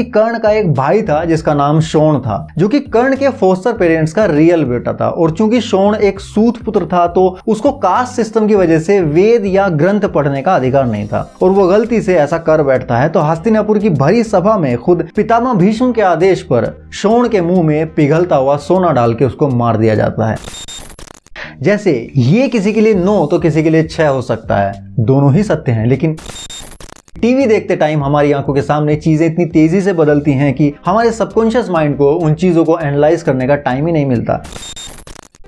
कर्ण का एक भाई था जिसका नाम शोण था, जो कि कर्ण के फोस्टर पेरेंट्स का रियल बेटा था। और चूंकि शोण एक सूत पुत्र था तो उसको कास्ट सिस्टम की वजह से वेद या ग्रंथ पढ़ने का अधिकार नहीं था, और वो गलती से ऐसा कर बैठता है तो हस्तिनापुर की भरी सभा में खुद पितामह भीष्म के आदेश पर शोण के मुंह में पिघलता हुआ सोना डाल के उसको मार दिया जाता है। जैसे ये किसी के लिए 9 तो किसी के लिए 6 हो सकता है, दोनों ही सत्य हैं, लेकिन टीवी देखते टाइम हमारी आंखों के सामने चीजें इतनी तेजी से बदलती हैं कि हमारे सबकॉन्शियस माइंड को उन चीजों को एनालाइज करने का टाइम ही नहीं मिलता।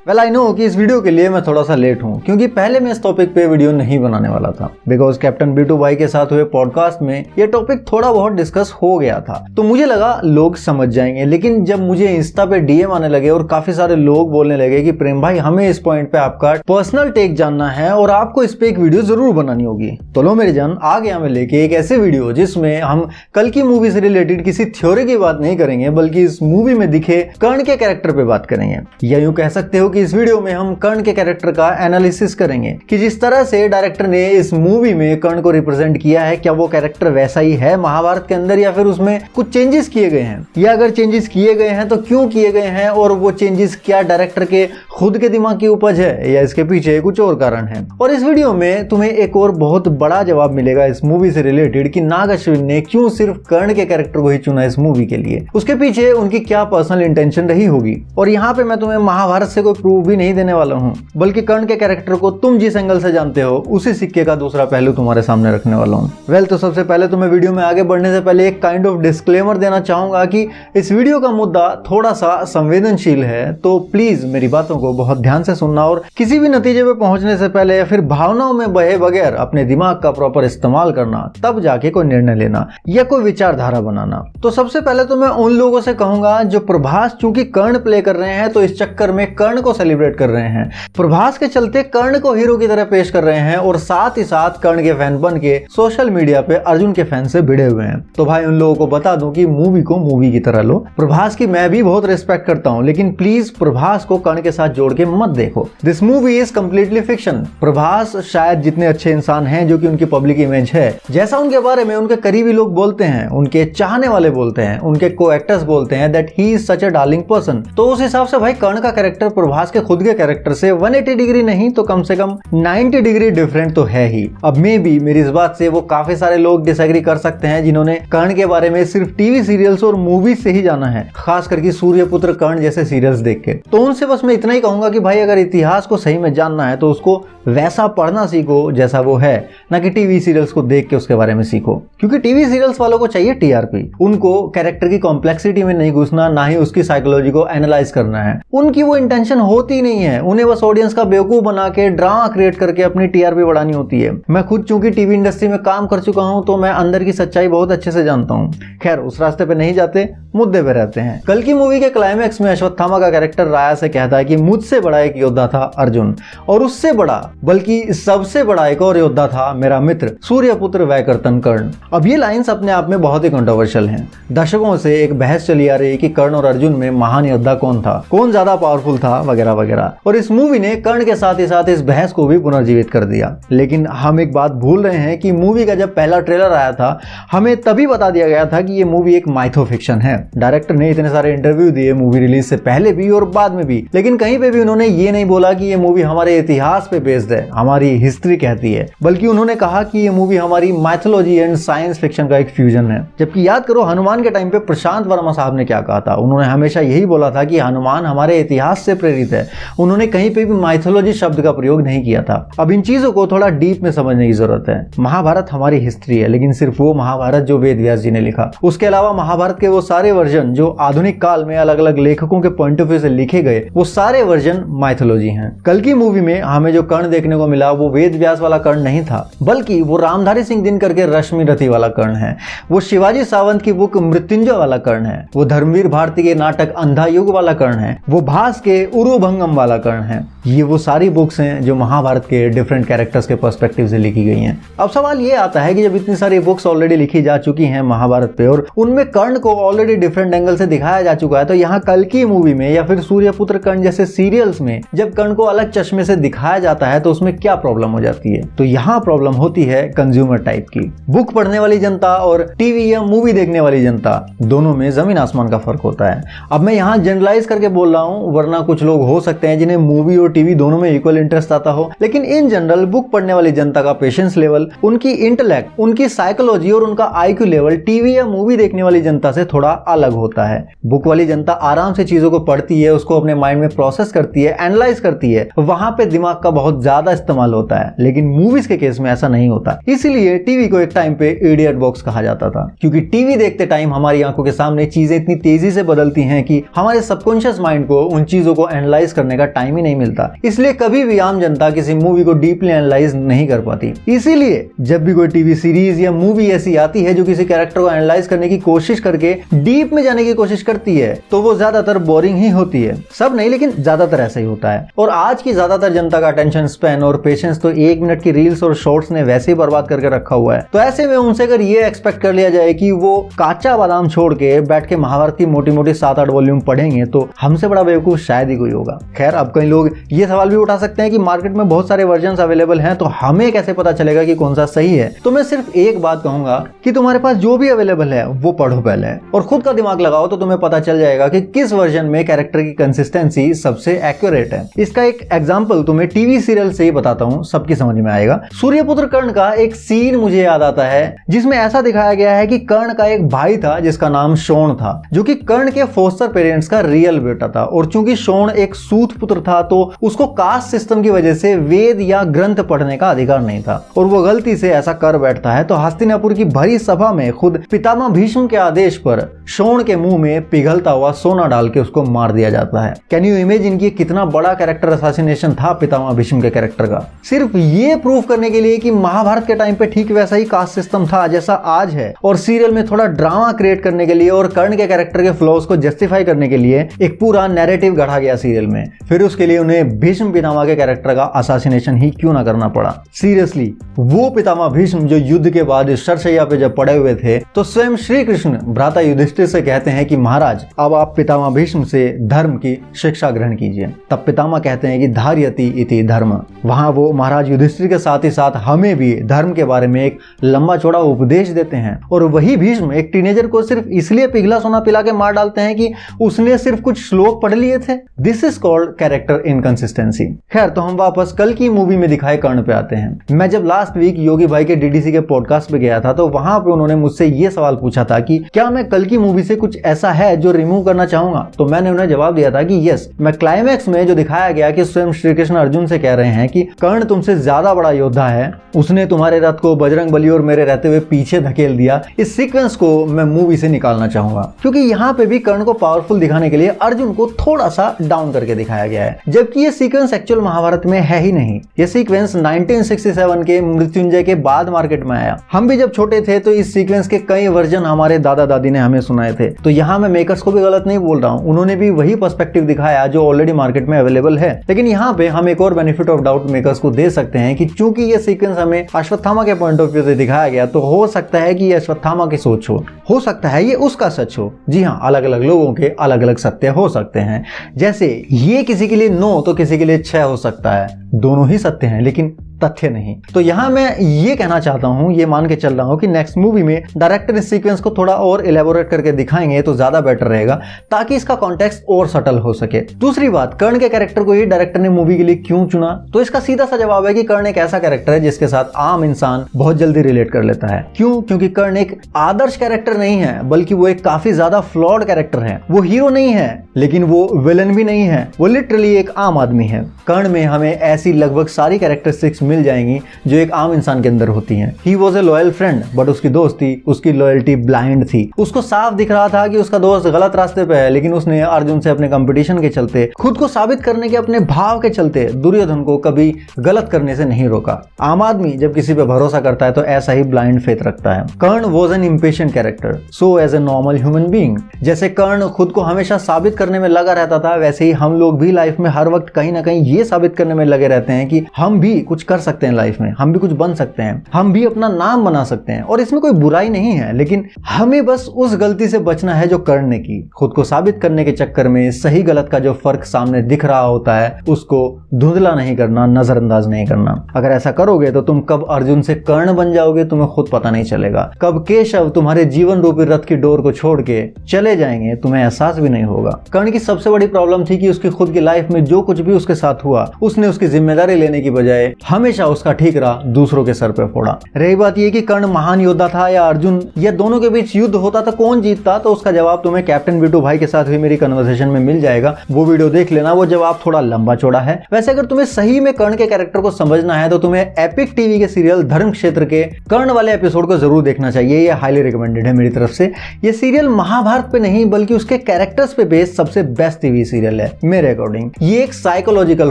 वेल आई नो कि इस वीडियो के लिए मैं थोड़ा सा लेट हूं, क्योंकि पहले मैं इस टॉपिक पे वीडियो नहीं बनाने वाला था, बिकॉज कैप्टन बीटू भाई के साथ हुए पॉडकास्ट में ये टॉपिक थोड़ा बहुत डिस्कस हो गया था, तो मुझे लगा लोग समझ जाएंगे। लेकिन जब मुझे इंस्टा पे डीएम आने लगे और काफी सारे लोग बोलने लगे कि प्रेम भाई हमें इस पॉइंट पे आपका पर्सनल टेक जानना है और आपको इस पे एक वीडियो जरूर बनानी होगी, तो लो मेरी जान आ गया मैं लेके एक ऐसे वीडियो जिसमें हम कल की मूवी से रिलेटेड किसी थ्योरी की बात नहीं करेंगे, बल्कि इस मूवी में दिखे कर्ण के कैरेक्टर पे बात करेंगे। या यूं कह सकते हो कि इस वीडियो में हम कर्ण के कैरेक्टर का एनालिसिस करेंगे कि जिस तरह से डायरेक्टर ने इस मूवी में कर्ण को रिप्रेजेंट किया है, क्या वो कैरेक्टर वैसा ही है महाभारत के अंदर, या फिर उसमें कुछ चेंजेस किए गए हैं, या अगर चेंजेस किए गए हैं तो क्यों किए गए हैं, और वो चेंजेस क्या डायरेक्टर के खुद के दिमाग की उपज है या इसके पीछे कुछ और कारण है। और इस वीडियो में तुम्हें एक और बहुत बड़ा जवाब मिलेगा इस मूवी से रिलेटेड कि नाग अश्विन ने क्यों सिर्फ कर्ण के कैरेक्टर को ही चुना इस मूवी के लिए, उसके पीछे उनकी क्या पर्सनल इंटेंशन रही होगी। और यहाँ पे मैं तुम्हें महाभारत से कोई प्रूफ भी नहीं देने वाला हूँ, बल्कि कर्ण के कैरेक्टर को तुम जिस एंगल से जानते हो उसी सिक्के का दूसरा पहलू तुम्हारे सामने रखने वाला हूँ। वेल तो सबसे पहले तो मैं वीडियो में आगे बढ़ने से पहले एक काइंड ऑफ डिस्क्लेमर देना चाहूंगा कि इस वीडियो का मुद्दा थोड़ा सा संवेदनशील है, तो प्लीज मेरी बातों को बहुत ध्यान से सुनना और किसी भी नतीजे पे पहुंचने से पहले या फिर भावनाओं में बहे बगैर अपने दिमाग का प्रॉपर इस्तेमाल करना, तब जाके कोई निर्णय लेना या कोई विचारधारा बनाना। तो सबसे पहले तो मैं उन लोगों से कहूंगा जो प्रभास चूंकि कर्ण प्ले कर रहे हैं तो इस चक्कर में कर्ण को सेलिब्रेट कर रहे हैं, प्रभास के चलते कर्ण को हीरो की तरह पेश कर रहे हैं, और साथ ही साथ कर्ण के फैन बन के सोशल मीडिया पे अर्जुन के फैन से भिड़े हुए हैं। तो भाई उन लोगों को बता दूं कि मूवी को मूवी की तरह लो। प्रभास की मैं भी बहुत रिस्पेक्ट करता हूं, लेकिन प्लीज प्रभास को कर्ण के साथ जोड़ के मत देखो। This movie is completely fiction. Prabhas शायद जितने अच्छे इंसान हैं जो कि उनकी पब्लिक इमेज है, जैसा उनके बारे में उनके करीबी लोग बोलते हैं, उनके चाहने वाले बोलते हैं, उनके को एक्टर्स बोलते हैं that he is such a darling person, तो उस हिसाब से भाई कर्ण का कैरेक्टर प्रभास के खुद के कैरेक्टर से 180 डिग्री नहीं तो कम से कम 90 डिग्री डिफरेंट तो है ही। अब मे बी मेरी इस बात से वो काफी सारे लोग डिसएग्री कर सकते हैं जिन्होंने कर्ण के बारे में सिर्फ टीवी सीरियल्स और मूवीज से ही जाना है, खास करके सूर्यपुत्र कर्ण जैसे सीरियल्स देख के। तो उनसे बस मैं इतना ही कहूंगा कि भाई अगर इतिहास को सही में जानना है तो उसको वैसा पढ़ना सीखो जैसा वो है, ना कि टीवी सीरियल्स को देख के उसके बारे में सीखो, क्योंकि टीवी सीरियल्स वालों को चाहिए टीआरपी। उनको कैरेक्टर की कॉम्प्लेक्सिटी में नहीं घुसना, ना ही उसकी साइकोलॉजी को एनालाइज करना है। उनकी वो इंटेंशन होती नहीं है, उन्हें बस ऑडियंस का बेवकूफ बना के ड्रामा क्रिएट करके अपनी टीआरपी बढ़ानी होती है। मैं खुद चूंकि टीवी इंडस्ट्री में काम कर चुका हूं तो मैं अंदर की सच्चाई बहुत अच्छे से जानता हूं। खैर उस रास्ते पे नहीं जाते, मुद्दे पे रहते हैं। कल की मूवी के क्लाइमैक्स में अश्वत्थामा का कैरेक्टर राया से कहता है कि मुझसे बड़ा एक योद्धा था अर्जुन, और उससे बड़ा बल्कि सबसे बड़ा एक और योद्धा था मेरा मित्र सूर्यपुत्र वैकर्तन कर्ण। अब ये लाइंस अपने आप में बहुत ही कंट्रोवर्शियल हैं। दशकों से एक बहस चली आ रही है कि कर्ण और अर्जुन में महान योद्धा कौन था, कौन ज्यादा पावरफुल था, वगैरह वगैरह। और इस मूवी ने कर्ण के साथ ही साथ इस बहस को भी पुनर्जीवित कर दिया। लेकिन हम एक बात भूल रहे हैं कि मूवी का जब पहला ट्रेलर आया था हमें तभी बता दिया गया था कि ये मूवी एक माइथो फिक्शन है। डायरेक्टर ने इतने सारे इंटरव्यू दिए मूवी रिलीज से पहले भी और बाद में भी, लेकिन कहीं पे भी उन्होंने ये नहीं बोला कि ये मूवी हमारे इतिहास पे बेस्ड है, हमारी हिस्ट्री कहती है, बल्कि उन्होंने कहा कि ये मूवी हमारी माइथोलॉजी एंड साइंस फिक्शन का एक फ्यूजन है। जबकि याद करो हनुमान के टाइम पे प्रशांत वर्मा साहब ने क्या कहा था, उन्होंने हमेशा यही बोला था कि हनुमान हमारे इतिहास से प्रेरित है। उन्होंने कहीं पे भी माइथोलॉजी शब्द का प्रयोग नहीं किया था। अब इन चीजों को थोड़ा डीप में समझने की जरूरत है। महाभारत हमारी हिस्ट्री है, लेकिन सिर्फ वो महाभारत जो वेद व्यास जी ने लिखा। उसके अलावा महाभारत के वो सारे वर्जन जो आधुनिक काल में अलग अलग लेखकों के पॉइंट ऑफ व्यू से लिखे गए, वो सारे वर्जन माइथोलॉजी हैं। कल की मूवी में हमें जो कर्ण देखने को मिला वो वेद व्यास वाला कर्ण नहीं था, बल्कि वो रामधारी सिंह दिनकर के रश्मि रथी वाला कर्ण है। वो शिवाजी सावंत की बुक मृत्युंजय वाला कर्ण है। वो धर्मवीर भारती के नाटक अंधा युग वाला कर्ण है। वो भास के उरुभंगम वाला कर्ण है। ये वो सारी बुक्स हैं जो महाभारत के डिफरेंट कैरेक्टर्स के पर्सपेक्टिव से लिखी गई हैं। अब सवाल ये आता है कि जब इतनी सारी बुक्स ऑलरेडी लिखी जा चुकी हैं महाभारत पे और उनमें कर्ण को ऑलरेडी डिफरेंट एंगल से दिखाया जा चुका है, तो यहाँ कल्कि मूवी में या फिर सूर्यपुत्र कर्ण जैसे सीरियल्स में जब कर्ण को अलग चश्मे से दिखाया जाता है तो उसमें क्या प्रॉब्लम हो जाती है? तो यहाँ प्रॉब्लम होती है कंज्यूमर टाइप की। बुक पढ़ने वाली जनता और टीवी या मूवी देखने वाली जनता दोनों में जमीन आसमान का फर्क होता है। अब मैं यहाँ जनरलाइज करके बोल रहा हूँ, वरना कुछ लोग हो सकते हैं जिन्हें मूवी और टीवी दोनों में इक्वल इंटरेस्ट आता हो, लेकिन इन जनरल बुक पढ़ने वाली जनता का पेशेंस लेवल, उनकी इंटेलेक्ट, उनकी साइकोलॉजी और उनका आईक्यू लेवल टीवी या मूवी देखने वाली जनता से थोड़ा अलग होता है। बुक वाली जनता आराम से चीजों को पढ़ती है, उसको अपने माइंड में प्रोसेस करती है, एनालाइज करती है, वहां पे दिमाग का बहुत ज्यादा इस्तेमाल होता है। लेकिन मूवीज के केस में ऐसा नहीं होता। इसीलिए टीवी को एक टाइम पे इडियट बॉक्स कहा जाता था, क्योंकि टीवी देखते टाइम हमारी आंखों के सामने चीजें इतनी तेजी से बदलती हैं कि हमारे सबकॉन्शियस माइंड को उन चीजों को एनालाइज करने का टाइम ही नहीं मिलता। इसलिए कभी भी आम जनता किसी मूवी को डीपली एनालाइज नहीं कर पाती। इसीलिए जब भी कोई टीवी सीरीज या मूवी ऐसी आती है जो किसी कैरेक्टर को एनालाइज करने की कोशिश करके डीप में जाने की कोशिश करती है, तो वो ज्यादातर बोरिंग ही होती है। सब नहीं, लेकिन ज्यादातर ऐसा ही होता है। और आज की ज्यादातर जनता का अटेंशन स्पैन और पेशेंस तो 1 मिनट की रील्स और शॉर्ट्स ने वैसे ही बर्बाद करके रखा हुआ है। तो ऐसे में उनसे अगर ये एक्सपेक्ट कर लिया जाए कि वो काचा बादाम छोड़ के बैठ के महाभारत की मोटी मोटी 7-8 वॉल्यूम पढ़ेंगे, तो हमसे बड़ा बेवकूफ शायद ही कोई होगा। खैर, अब कई लोग ये सवाल भी उठा सकते हैं कि मार्केट में बहुत सारे वर्जन अवेलेबल हैं, तो हमें कैसे पता चलेगा कि कौन सा सही है? तो मैं सिर्फ एक बात कहूंगा कि तुम्हारे पास जो भी अवेलेबल है वो पढ़ो पहले और खुद का दिमाग लगाओ, तो तुम्हें पता चल जाएगा कि किस वर्जन में कैरेक्टर की कंसिस्टेंसी सबसे एक्यूरेट है। इसका एक एग्जांपल तुम्हें टीवी सीरियल से ही बताता हूं, सबकी समझ में आएगा। सूर्यपुत्र कर्ण का एक सीन मुझे याद आता है जिसमें ऐसा दिखाया गया है कि कर्ण का एक भाई था जिसका नाम शोण था, जो कि कर्ण के फोस्टर पेरेंट्स का रियल बेटा था। और चूंकि शोण एक सूत पुत्र था तो उसको कास्ट सिस्टम की वजह से वेद या ग्रंथ पढ़ने का अधिकार नहीं था, और वो गलती से ऐसा कर बैठता है। तो हस्तिनापुर की भरी सभा में खुद पितामह भीष्म के आदेश पर शोण के मुंह में पिघलता हुआ सोना डाल के उसको मार दिया जाता है। कैन यू इमेजिन कि कितना बड़ा कैरेक्टर असैसिनेशन था पितामह भीष्म के कैरेक्टर का? सिर्फ ये प्रूव करने के लिए कि महाभारत के टाइम पे ठीक वैसा ही कास्ट सिस्टम था जैसा आज है, और सीरियल में थोड़ा ड्रामा क्रिएट करने के लिए और कर्ण के कैरेक्टर के फ्लॉज को जस्टिफाई करने के लिए एक पूरा नैरेटिव गढ़ा गया सीरियल में। फिर उसके लिए उन्हें भीष्म पितामह के कैरेक्टर का असैसिनेशन ही क्यों ना करना पड़ा? सीरियसली, वो पितामह भीष्म जो युद्ध के बाद शरशैया पे जब पड़े हुए थे, तो स्वयं श्री कृष्ण भ्राता युधिष्ठिर से कहते हैं कि महाराज, अब आप पितामह भीष्म से धर्म की शिक्षा ग्रहण कीजिए। तब पितामह कहते हैं कि धार्यति इति धर्म। वहां वो महाराज युधिष्ठिर के साथ ही साथ हमें भी धर्म के बारे में एक लंबा चौड़ा उपदेश देते हैं। और वही भीष्म एक टीनेजर को सिर्फ इसलिए पिघला सोना पिला के मार डालते हैं कि उसने सिर्फ कुछ श्लोक पढ़ लिए थे। This is called character inconsistency. खैर, तो हम वापस कल की मूवी में दिखाए कर्ण पे आते हैं। मैं जब लास्ट वीक योगी भाई के डीडीसी के पॉडकास्ट पे गया था, तो वहां पे उन्होंने मुझसे ये सवाल पूछा था कि क्या मैं कल की मूवी से कुछ ऐसा है जो रिमूव करना चाहूंगा? तो मैंने उन्हें जवाब दिया था कि यस, मैं क्लाइमैक्स में जो दिखाया गया कि स्वयं श्री कृष्ण अर्जुन से कह रहे हैं कि कर्ण तुमसे ज्यादा बड़ा योद्धा है, उसने तुम्हारे रथ को बजरंग बली और मेरे रहते हुए पीछे धकेल दिया, इस सीक्वेंस को मैं मूवी से निकालना चाहूंगा। क्योंकि यहाँ पे भी कर्ण को पावरफुल दिखाने के लिए अर्जुन को थोड़ा सा डाउन करके दिखाया गया है, जबकि ये सीक्वेंस एक्चुअल महाभारत में है ही नहीं। ये सीक्वेंस 1967 के मृत्युंजय के बाद मार्केट में आया। हम भी जब छोटे थे तो इस सीक्वेंस के कई वर्जन हमारे दादा दादी ने हमें सुनाए थे। तो यहाँ मैं मेकर्स को भी गलत नहीं बोल रहा हूँ, उन्होंने भी वही पर्सपेक्टिव दिखाया जो ऑलरेडी मार्केट में अवेलेबल है। लेकिन यहाँ पे हम एक और बेनिफिट ऑफ डाउट मेकर्स को दे सकते हैं कि चूंकि ये सीक्वेंस हमें अश्वत्थामा के पॉइंट ऑफ व्यू से दिखाया गया, तो हो सकता है कि ये अश्वत्थामा की सोच हो सकता है ये उसका सच हो। जी हाँ, अलग अलग लोगों के अलग अलग सत्य हो सकते हैं। जैसे ये किसी के लिए 9 तो किसी के लिए 6 हो सकता है, दोनों ही सत्य हैं लेकिन तथ्य नहीं। तो यहां मैं ये कहना चाहता हूं, ये मान के चल रहा हूं कि नेक्स्ट मूवी में डायरेक्टर इस सीक्वेंस को थोड़ा और इलेबोरेट करके दिखाएंगे तो ज्यादा बेटर रहेगा, ताकि इसका कॉन्टेक्स्ट और सटल हो सके। दूसरी बात, कर्ण के कैरेक्टर को ही डायरेक्टर ने मूवी के लिए क्यों चुना? तो इसका सीधा सा जवाब है कि कर्ण एक ऐसा कैरेक्टर है जिसके साथ आम इंसान बहुत जल्दी रिलेट कर लेता है। क्यों? क्योंकि कर्ण एक आदर्श कैरेक्टर नहीं है, बल्कि वो एक काफी ज्यादा फ्लॉड कैरेक्टर है। वो हीरो नहीं है, लेकिन वो विलन भी नहीं है, वो लिटरली एक आम आदमी है। कर्ण में हमें ऐसी लगभग सारी कैरेक्टरिस्टिक्स मिल जाएंगी जो एक आम इंसान के अंदर होती हैं। He was a loyal friend, but उसकी दोस्ती, उसकी लॉयल्टी ब्लाइंड थी। उसको साफ दिख रहा था कि उसका दोस्त गलत रास्ते पे है, लेकिन उसने अर्जुन से अपने कंपटीशन के चलते, खुद को साबित करने के अपने भाव के चलते दुर्योधन को कभी गलत करने से नहीं रोका। आम आदमी जब किसी पे भरोसा करता है तो ऐसा ही ब्लाइंड फेथ रखता है। Karna was an impatient character, so as a normal human being. जैसे कर्ण खुद को हमेशा साबित करने में लगा रहता था, वैसे ही हम लोग भी लाइफ में हर वक्त कहीं ना कहीं ये साबित करने में लगे रहते हैं कि हम भी कुछ कर सकते हैं लाइफ में, हम भी कुछ बन सकते हैं, हम भी अपना नाम बना सकते हैं। और इसमें कोई बुराई नहीं है, लेकिन हमें बस उस गलती से बचना है जो कर्ण ने की। खुद को साबित करने के चक्कर में सही गलत का जो फर्क सामने दिख रहा होता है उसको धुंधला नहीं करना, नजरअंदाज नहीं करना। अगर ऐसा करोगे तो तुम कब अर्जुन से कर्ण बन जाओगे तुम्हें खुद पता नहीं चलेगा। कब केशव तुम्हारे जीवन रूपी रथ की डोर को छोड़ के चले जाएंगे तुम्हें एहसास भी नहीं होगा। कर्ण की सबसे बड़ी प्रॉब्लम थी कि उसकी खुद की लाइफ में जो कुछ भी उसके साथ हुआ उसने उसकी जिम्मेदारी लेने की बजाय हमेशा उसका ठीकरा दूसरों के सर पे फोड़ा। रही बात यह कि कर्ण महान योद्धा था या अर्जुन, या दोनों के बीच युद्ध होता था, कौन जीतता, तो उसका जवाब तुम्हें कैप्टन बिट्टू भाई के साथ हुई मेरी कन्वर्सेशन में मिल जाएगा। वो वीडियो देख लेना, वो जवाब थोड़ा लंबा चौड़ा है। वैसे अगर तुम्हें सही में कर्ण के कैरेक्टर को समझना है तो तुम्हें एपिक टीवी के सीरियल धर्म क्षेत्र के कर्ण वाले एपिसोड को जरूर देखना चाहिए। ये हाईली रिकमेंडेड है मेरी तरफ से। ये सीरियल महाभारत पे नहीं बल्कि उसके कैरेक्टर्स पे बेस्ड सबसे बेस्ट टीवी सीरियल है मेरे अकॉर्डिंग। ये एक साइकोलॉजिकल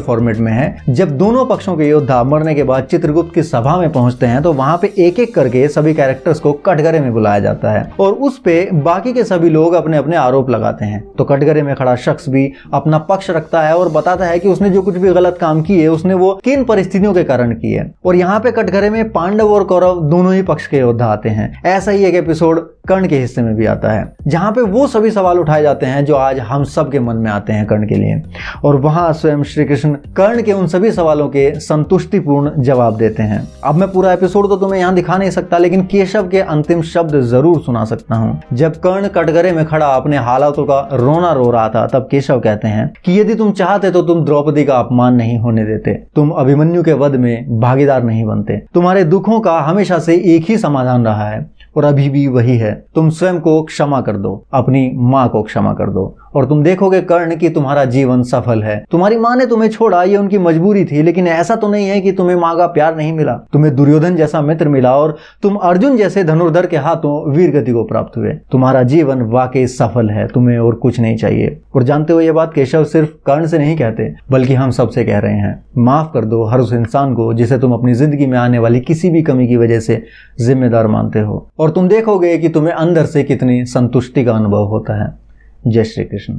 फॉर्मेट में है। जब दोनों पक्षों के योद्धा मरने के बाद चित्रगुप्त की सभा में पहुंचते हैं तो वहां पे एक एक करके सभी कैरेक्टर्स को कटघरे में बुलाया जाता है और उस पे बाकी के सभी लोग अपने अपने आरोप लगाते हैं। तो कटघरे में खड़ा शख्स भी अपना पक्ष रखता है और बताता है कि उसने जो कुछ भी गलत काम किए उसने वो किन परिस्थितियों के कारण किए। और यहाँ पे कटघरे में पांडव और कौरव दोनों ही पक्ष के योद्धा आते हैं। ऐसा ही एक एपिसोड कर्ण के हिस्से में भी आता है जहां पे वो सभी सवाल उठाए जाते हैं जो आज हम सब के मन में आते हैं कर्ण के लिए। और वहां स्वयं श्री कृष्ण कर्ण के उन सभी सवालों के संतुष्टिपूर्ण जवाब देते हैं। अब मैं पूरा एपिसोड तो तुम्हें यहां दिखा नहीं सकता, लेकिन केशव के अंतिम शब्द जरूर सुना सकता हूं। जब कर्ण कटघरे में खड़ा अपने हालातों का रोना रो रहा था तब केशव कहते हैं कि यदि तुम चाहते तो तुम द्रौपदी का अपमान नहीं होने देते, तुम अभिमन्यु के वध में भागीदार नहीं बनते। तुम्हारे दुखों का हमेशा से एक ही समाधान रहा है और अभी भी वही है। तुम स्वयं को क्षमा कर दो, अपनी माँ को क्षमा कर दो और तुम देखोगे कर्ण कि तुम्हारा जीवन सफल है। तुम्हारी माँ ने तुम्हें छोड़ा, ये उनकी मजबूरी थी, लेकिन ऐसा तो नहीं है कि तुम्हें माँ का प्यार नहीं मिला। तुम्हें दुर्योधन जैसा मित्र मिला और तुम अर्जुन जैसे धनुर्धर के हाथों वीर गति को प्राप्त हुए। तुम्हारा जीवन वाकई सफल है, तुम्हें और कुछ नहीं चाहिए। और जानते हो ये बात केशव सिर्फ कर्ण से नहीं कहते बल्कि हम सबसे कह रहे हैं। माफ कर दो हर उस इंसान को जिसे तुम अपनी जिंदगी में आने वाली किसी भी कमी की वजह से जिम्मेदार मानते हो और तुम देखोगे कि तुम्हें अंदर से कितनी संतुष्टि का अनुभव होता है। जय श्री कृष्ण।